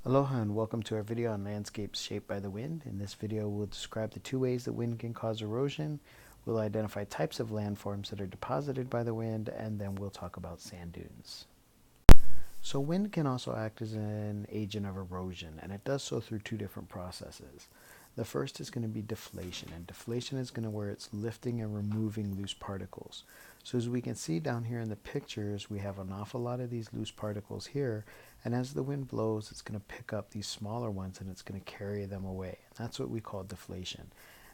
Aloha and welcome to our video on landscapes shaped by the wind. In this video we'll describe the two ways that wind can cause erosion, we'll identify types of landforms that are deposited by the wind, and then we'll talk about sand dunes. So wind can also act as an agent of erosion, and it does so through two different processes. The first is going to be deflation, and deflation is going to where it's lifting and removing loose particles. So as we can see down here in the pictures, we have an awful lot of these loose particles here, and as the wind blows, it's going to pick up these smaller ones and it's going to carry them away. That's what we call deflation.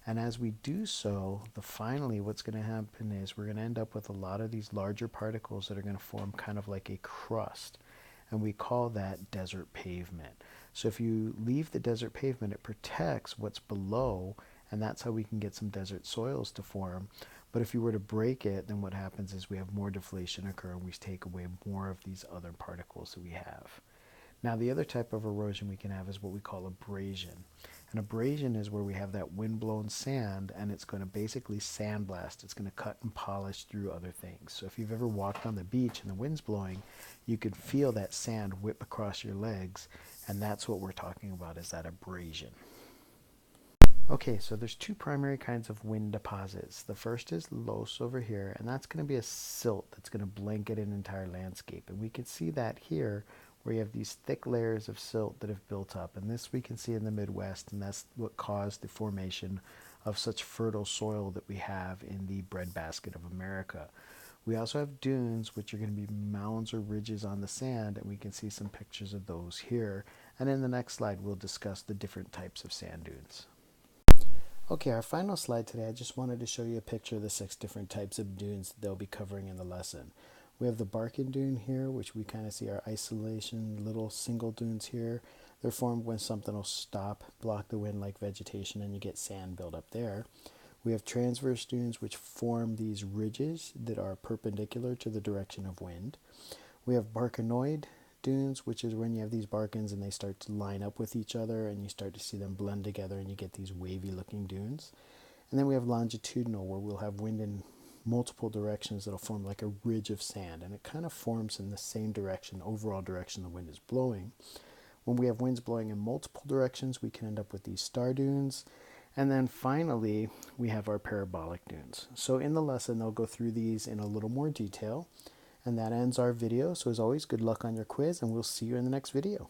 And as we do so, finally what's going to happen is we're going to end up with a lot of these larger particles that are going to form kind of like a crust, and we call that desert pavement. So if you leave the desert pavement, it protects what's below, and that's how we can get some desert soils to form. But if you were to break it, then what happens is we have more deflation occur, and we take away more of these other particles that we have. Now the other type of erosion we can have is what we call abrasion. And abrasion is where we have that wind-blown sand, and it's going to basically sandblast. It's going to cut and polish through other things. So if you've ever walked on the beach and the wind's blowing, you could feel that sand whip across your legs, and that's what we're talking about, is that abrasion. Okay, so there's two primary kinds of wind deposits. The first is loess over here, and that's going to be a silt that's going to blanket an entire landscape. And we can see that here where you have these thick layers of silt that have built up. And this we can see in the Midwest, and that's what caused the formation of such fertile soil that we have in the breadbasket of America. We also have dunes, which are going to be mounds or ridges on the sand, and we can see some pictures of those here. And in the next slide, we'll discuss the different types of sand dunes. Okay, our final slide today, I just wanted to show you a picture of the 6 different types of dunes that they'll be covering in the lesson. We have the Barken dune here, which we kind of see our isolation, little single dunes here. They're formed when something will stop, block the wind like vegetation, and you get sand build up there. We have transverse dunes, which form these ridges that are perpendicular to the direction of wind. We have Barkenoid dunes, which is when you have these barkens and they start to line up with each other and you start to see them blend together and you get these wavy looking dunes. And then we have longitudinal, where we'll have wind in multiple directions that'll form like a ridge of sand, and it kind of forms in the same direction, overall direction the wind is blowing. When we have winds blowing in multiple directions, we can end up with these star dunes. And then finally, we have our parabolic dunes. So in the lesson, they'll go through these in a little more detail. And that ends our video. So as always, good luck on your quiz, and we'll see you in the next video.